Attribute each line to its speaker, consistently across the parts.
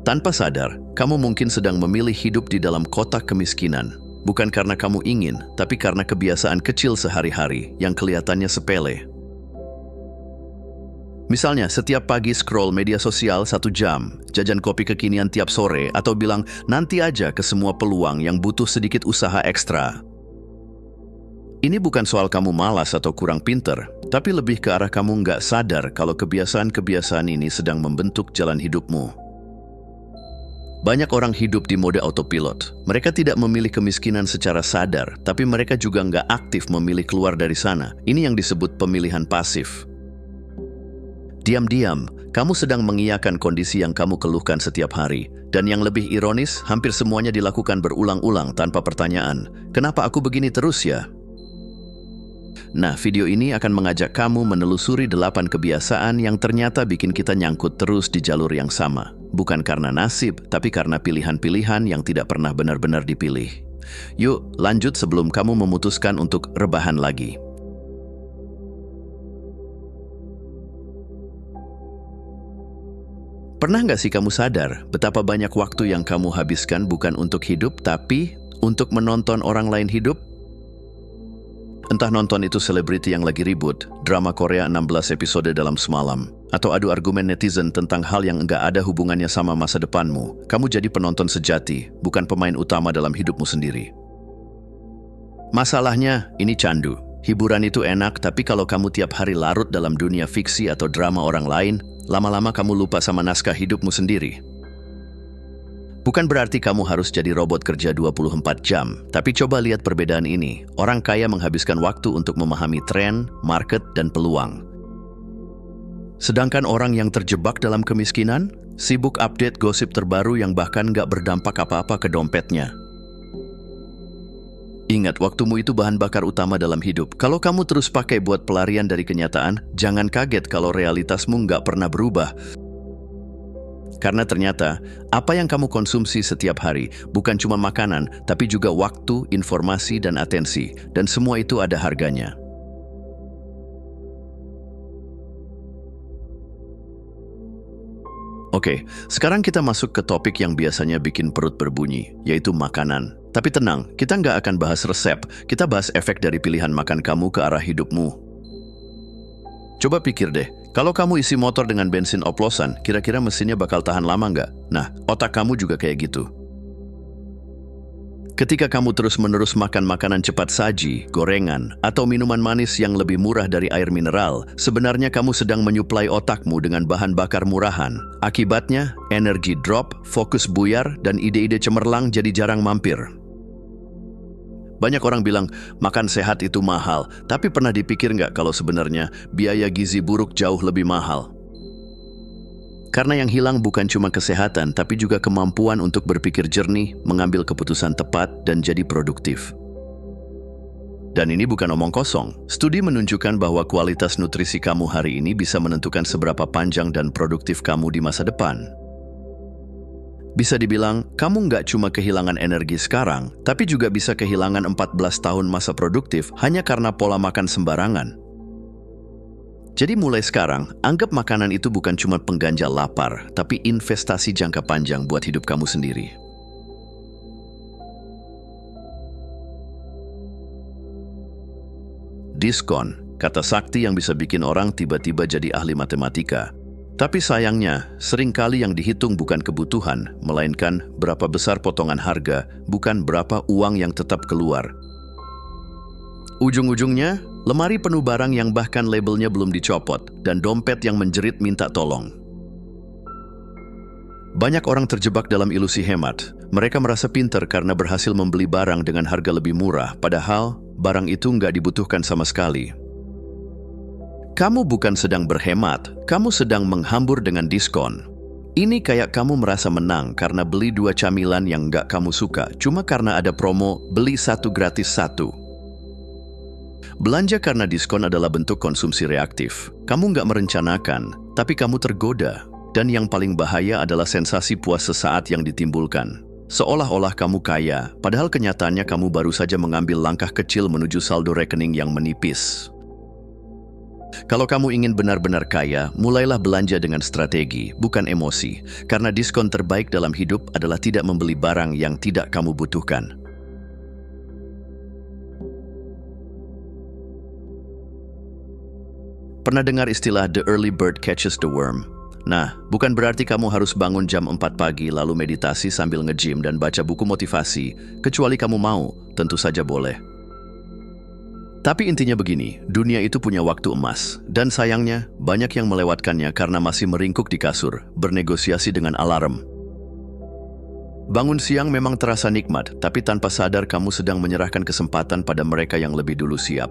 Speaker 1: Tanpa sadar, kamu mungkin sedang memilih hidup di dalam kotak kemiskinan. Bukan karena kamu ingin, tapi karena kebiasaan kecil sehari-hari yang kelihatannya sepele. Misalnya, setiap pagi scroll media sosial 1 jam, jajan kopi kekinian tiap sore, atau bilang nanti aja ke semua peluang yang butuh sedikit usaha ekstra. Ini bukan soal kamu malas atau kurang pinter, tapi lebih ke arah kamu nggak sadar kalau kebiasaan-kebiasaan ini sedang membentuk jalan hidupmu. Banyak orang hidup di mode autopilot. Mereka tidak memilih kemiskinan secara sadar, tapi mereka juga nggak aktif memilih keluar dari sana. Ini yang disebut pemilihan pasif. Diam-diam, kamu sedang mengiyakan kondisi yang kamu keluhkan setiap hari. Dan yang lebih ironis, hampir semuanya dilakukan berulang-ulang tanpa pertanyaan. Kenapa aku begini terus ya? Nah, video ini akan mengajak kamu menelusuri 8 kebiasaan yang ternyata bikin kita nyangkut terus di jalur yang sama. Bukan karena nasib, tapi karena pilihan-pilihan yang tidak pernah benar-benar dipilih. Yuk, lanjut sebelum kamu memutuskan untuk rebahan lagi. Pernah nggak sih kamu sadar betapa banyak waktu yang kamu habiskan bukan untuk hidup, tapi untuk menonton orang lain hidup? Entah nonton itu selebriti yang lagi ribut, drama Korea 16 episode dalam semalam, atau adu argumen netizen tentang hal yang enggak ada hubungannya sama masa depanmu, kamu jadi penonton sejati, bukan pemain utama dalam hidupmu sendiri. Masalahnya, ini candu. Hiburan itu enak, tapi kalau kamu tiap hari larut dalam dunia fiksi atau drama orang lain, lama-lama kamu lupa sama naskah hidupmu sendiri. Bukan berarti kamu harus jadi robot kerja 24 jam, tapi coba lihat perbedaan ini. Orang kaya menghabiskan waktu untuk memahami tren, market, dan peluang. Sedangkan orang yang terjebak dalam kemiskinan, sibuk update gosip terbaru yang bahkan nggak berdampak apa-apa ke dompetnya. Ingat, waktumu itu bahan bakar utama dalam hidup. Kalau kamu terus pakai buat pelarian dari kenyataan, jangan kaget kalau realitasmu nggak pernah berubah. Karena ternyata, apa yang kamu konsumsi setiap hari bukan cuma makanan, tapi juga waktu, informasi, dan atensi. Dan semua itu ada harganya. Oke, sekarang kita masuk ke topik yang biasanya bikin perut berbunyi, yaitu makanan. Tapi tenang, kita nggak akan bahas resep, kita bahas efek dari pilihan makan kamu ke arah hidupmu. Coba pikir deh, kalau kamu isi motor dengan bensin oplosan, kira-kira mesinnya bakal tahan lama nggak? Nah, otak kamu juga kayak gitu. Ketika kamu terus-menerus makan makanan cepat saji, gorengan, atau minuman manis yang lebih murah dari air mineral, sebenarnya kamu sedang menyuplai otakmu dengan bahan bakar murahan. Akibatnya, energi drop, fokus buyar, dan ide-ide cemerlang jadi jarang mampir. Banyak orang bilang, makan sehat itu mahal, tapi pernah dipikir nggak kalau sebenarnya biaya gizi buruk jauh lebih mahal? Karena yang hilang bukan cuma kesehatan, tapi juga kemampuan untuk berpikir jernih, mengambil keputusan tepat, dan jadi produktif. Dan ini bukan omong kosong. Studi menunjukkan bahwa kualitas nutrisi kamu hari ini bisa menentukan seberapa panjang dan produktif kamu di masa depan. Bisa dibilang, kamu nggak cuma kehilangan energi sekarang, tapi juga bisa kehilangan 14 tahun masa produktif hanya karena pola makan sembarangan. Jadi mulai sekarang, anggap makanan itu bukan cuma pengganjal lapar, tapi investasi jangka panjang buat hidup kamu sendiri. Diskon, kata sakti yang bisa bikin orang tiba-tiba jadi ahli matematika. Tapi sayangnya, seringkali yang dihitung bukan kebutuhan, melainkan berapa besar potongan harga, bukan berapa uang yang tetap keluar. Ujung-ujungnya, lemari penuh barang yang bahkan labelnya belum dicopot, dan dompet yang menjerit minta tolong. Banyak orang terjebak dalam ilusi hemat. Mereka merasa pintar karena berhasil membeli barang dengan harga lebih murah, padahal barang itu nggak dibutuhkan sama sekali. Kamu bukan sedang berhemat, kamu sedang menghambur dengan diskon. Ini kayak kamu merasa menang karena beli 2 camilan yang nggak kamu suka, cuma karena ada promo beli 1 gratis 1. Belanja karena diskon adalah bentuk konsumsi reaktif. Kamu nggak merencanakan, tapi kamu tergoda. Dan yang paling bahaya adalah sensasi puas sesaat yang ditimbulkan. Seolah-olah kamu kaya, padahal kenyataannya kamu baru saja mengambil langkah kecil menuju saldo rekening yang menipis. Kalau kamu ingin benar-benar kaya, mulailah belanja dengan strategi, bukan emosi. Karena diskon terbaik dalam hidup adalah tidak membeli barang yang tidak kamu butuhkan. Pernah dengar istilah the early bird catches the worm? Nah, bukan berarti kamu harus bangun jam 4 pagi lalu meditasi sambil nge-gym dan baca buku motivasi, kecuali kamu mau, tentu saja boleh. Tapi intinya begini, dunia itu punya waktu emas, dan sayangnya banyak yang melewatkannya karena masih meringkuk di kasur, bernegosiasi dengan alarm. Bangun siang memang terasa nikmat, tapi tanpa sadar kamu sedang menyerahkan kesempatan pada mereka yang lebih dulu siap.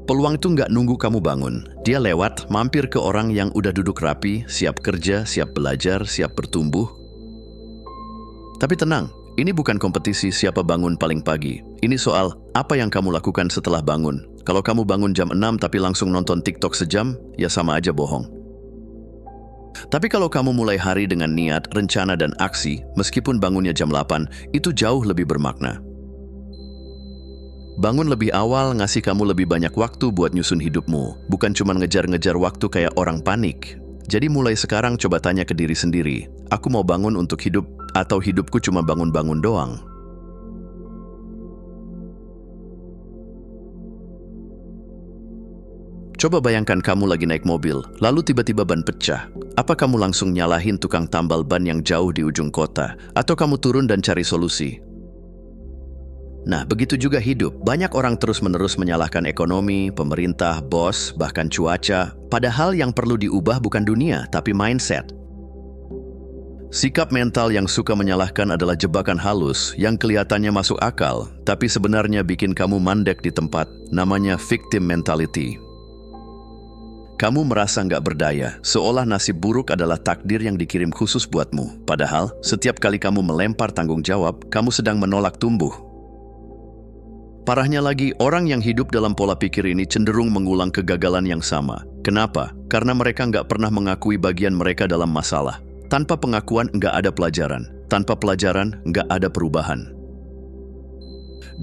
Speaker 1: Peluang itu nggak nunggu kamu bangun, dia lewat, mampir ke orang yang udah duduk rapi, siap kerja, siap belajar, siap bertumbuh. Tapi tenang, ini bukan kompetisi siapa bangun paling pagi. Ini soal apa yang kamu lakukan setelah bangun. Kalau kamu bangun jam 6 tapi langsung nonton TikTok sejam, ya sama aja bohong. Tapi kalau kamu mulai hari dengan niat, rencana, dan aksi, meskipun bangunnya jam 8, itu jauh lebih bermakna. Bangun lebih awal ngasih kamu lebih banyak waktu buat nyusun hidupmu, bukan cuma ngejar-ngejar waktu kayak orang panik. Jadi mulai sekarang coba tanya ke diri sendiri, aku mau bangun untuk hidup atau hidupku cuma bangun-bangun doang? Coba bayangkan kamu lagi naik mobil, lalu tiba-tiba ban pecah. Apa kamu langsung nyalahin tukang tambal ban yang jauh di ujung kota? Atau kamu turun dan cari solusi? Nah, begitu juga hidup. Banyak orang terus-menerus menyalahkan ekonomi, pemerintah, bos, bahkan cuaca. Padahal yang perlu diubah bukan dunia, tapi mindset. Sikap mental yang suka menyalahkan adalah jebakan halus yang kelihatannya masuk akal, tapi sebenarnya bikin kamu mandek di tempat, namanya victim mentality. Kamu merasa nggak berdaya, seolah nasib buruk adalah takdir yang dikirim khusus buatmu. Padahal, setiap kali kamu melempar tanggung jawab, kamu sedang menolak tumbuh. Parahnya lagi, orang yang hidup dalam pola pikir ini cenderung mengulang kegagalan yang sama. Kenapa? Karena mereka nggak pernah mengakui bagian mereka dalam masalah. Tanpa pengakuan nggak ada pelajaran. Tanpa pelajaran nggak ada perubahan.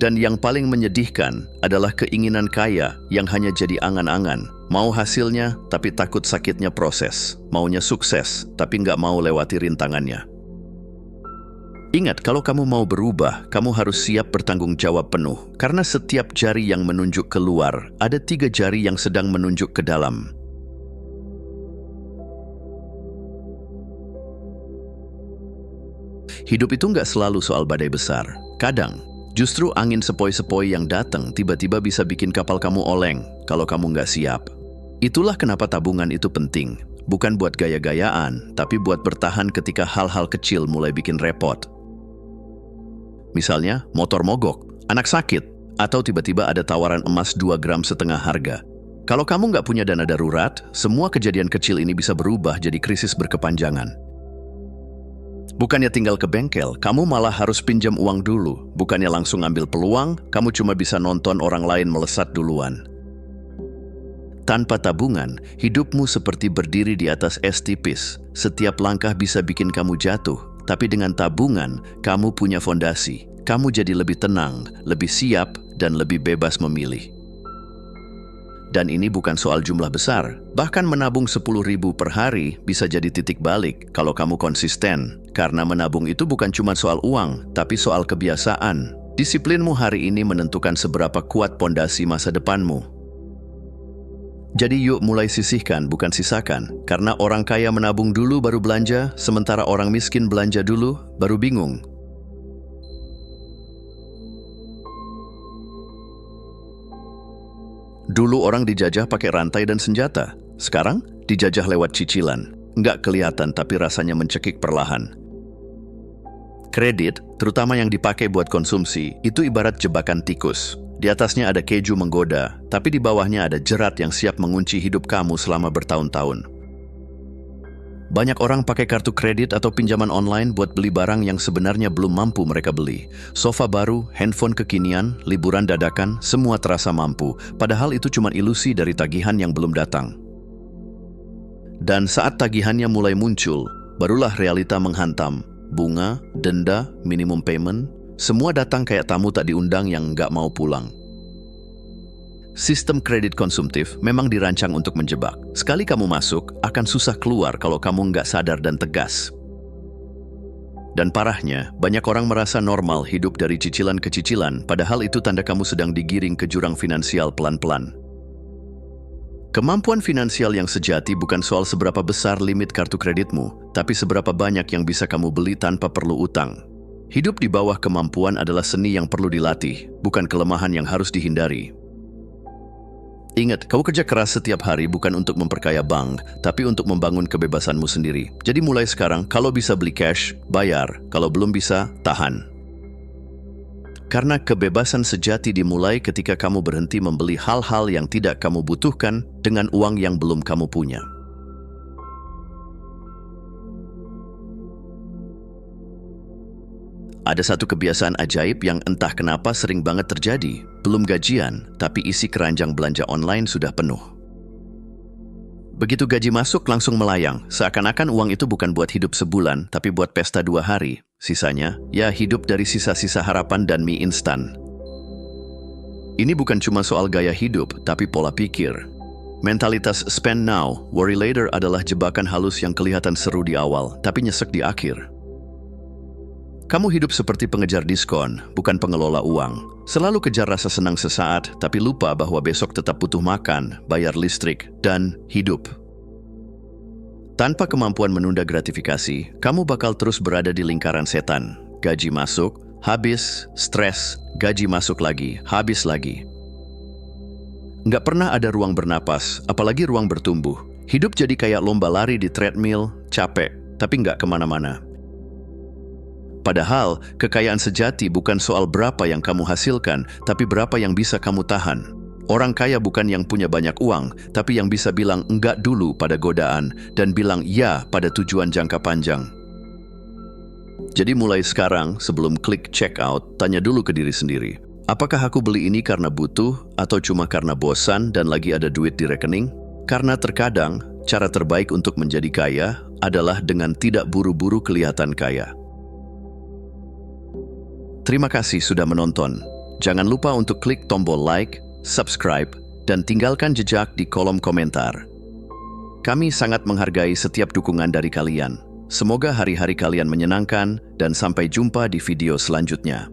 Speaker 1: Dan yang paling menyedihkan adalah keinginan kaya yang hanya jadi angan-angan. Mau hasilnya, tapi takut sakitnya proses. Maunya sukses, tapi nggak mau lewati rintangannya. Ingat, kalau kamu mau berubah, kamu harus siap bertanggung jawab penuh. Karena setiap jari yang menunjuk keluar, ada 3 jari yang sedang menunjuk ke dalam. Hidup itu nggak selalu soal badai besar. Kadang, justru angin sepoi-sepoi yang datang tiba-tiba bisa bikin kapal kamu oleng kalau kamu nggak siap. Itulah kenapa tabungan itu penting. Bukan buat gaya-gayaan, tapi buat bertahan ketika hal-hal kecil mulai bikin repot. Misalnya, motor mogok, anak sakit, atau tiba-tiba ada tawaran emas 2,5 gram harga. Kalau kamu nggak punya dana darurat, semua kejadian kecil ini bisa berubah jadi krisis berkepanjangan. Bukannya tinggal ke bengkel, kamu malah harus pinjam uang dulu. Bukannya langsung ambil peluang, kamu cuma bisa nonton orang lain melesat duluan. Tanpa tabungan, hidupmu seperti berdiri di atas es tipis. Setiap langkah bisa bikin kamu jatuh, tapi dengan tabungan, kamu punya fondasi. Kamu jadi lebih tenang, lebih siap, dan lebih bebas memilih. Dan ini bukan soal jumlah besar. Bahkan menabung 10.000 per hari bisa jadi titik balik kalau kamu konsisten. Karena menabung itu bukan cuma soal uang, tapi soal kebiasaan. Disiplinmu hari ini menentukan seberapa kuat fondasi masa depanmu. Jadi yuk mulai sisihkan, bukan sisakan. Karena orang kaya menabung dulu baru belanja, sementara orang miskin belanja dulu baru bingung. Dulu orang dijajah pakai rantai dan senjata. Sekarang dijajah lewat cicilan. Nggak kelihatan tapi rasanya mencekik perlahan. Kredit, terutama yang dipakai buat konsumsi, itu ibarat jebakan tikus. Di atasnya ada keju menggoda, tapi di bawahnya ada jerat yang siap mengunci hidup kamu selama bertahun-tahun. Banyak orang pakai kartu kredit atau pinjaman online buat beli barang yang sebenarnya belum mampu mereka beli. Sofa baru, handphone kekinian, liburan dadakan, semua terasa mampu. Padahal itu cuma ilusi dari tagihan yang belum datang. Dan saat tagihannya mulai muncul, barulah realita menghantam. Bunga, denda, minimum payment, semua datang kayak tamu tak diundang yang nggak mau pulang. Sistem kredit konsumtif memang dirancang untuk menjebak. Sekali kamu masuk, akan susah keluar kalau kamu nggak sadar dan tegas. Dan parahnya, banyak orang merasa normal hidup dari cicilan ke cicilan, padahal itu tanda kamu sedang digiring ke jurang finansial pelan-pelan. Kemampuan finansial yang sejati bukan soal seberapa besar limit kartu kreditmu, tapi seberapa banyak yang bisa kamu beli tanpa perlu utang. Hidup di bawah kemampuan adalah seni yang perlu dilatih, bukan kelemahan yang harus dihindari. Ingat, kau kerja keras setiap hari bukan untuk memperkaya bank, tapi untuk membangun kebebasanmu sendiri. Jadi mulai sekarang, kalau bisa beli cash, bayar. Kalau belum bisa, tahan. Karena kebebasan sejati dimulai ketika kamu berhenti membeli hal-hal yang tidak kamu butuhkan dengan uang yang belum kamu punya. Ada satu kebiasaan ajaib yang entah kenapa sering banget terjadi. Belum gajian, tapi isi keranjang belanja online sudah penuh. Begitu gaji masuk langsung melayang, seakan-akan uang itu bukan buat hidup sebulan, tapi buat pesta 2 hari. Sisanya, ya hidup dari sisa-sisa harapan dan mie instan. Ini bukan cuma soal gaya hidup, tapi pola pikir. Mentalitas spend now, worry later adalah jebakan halus yang kelihatan seru di awal, tapi nyesek di akhir. Kamu hidup seperti pengejar diskon, bukan pengelola uang. Selalu kejar rasa senang sesaat, tapi lupa bahwa besok tetap butuh makan, bayar listrik, dan hidup. Tanpa kemampuan menunda gratifikasi, kamu bakal terus berada di lingkaran setan. Gaji masuk, habis, stres, gaji masuk lagi, habis lagi. Nggak pernah ada ruang bernapas, apalagi ruang bertumbuh. Hidup jadi kayak lomba lari di treadmill, capek, tapi nggak kemana-mana. Padahal, kekayaan sejati bukan soal berapa yang kamu hasilkan, tapi berapa yang bisa kamu tahan. Orang kaya bukan yang punya banyak uang, tapi yang bisa bilang enggak dulu pada godaan dan bilang ya pada tujuan jangka panjang. Jadi mulai sekarang, sebelum klik check out, tanya dulu ke diri sendiri. Apakah aku beli ini karena butuh atau cuma karena bosan dan lagi ada duit di rekening? Karena terkadang, cara terbaik untuk menjadi kaya adalah dengan tidak buru-buru kelihatan kaya. Terima kasih sudah menonton. Jangan lupa untuk klik tombol like, subscribe, dan tinggalkan jejak di kolom komentar. Kami sangat menghargai setiap dukungan dari kalian. Semoga hari-hari kalian menyenangkan dan sampai jumpa di video selanjutnya.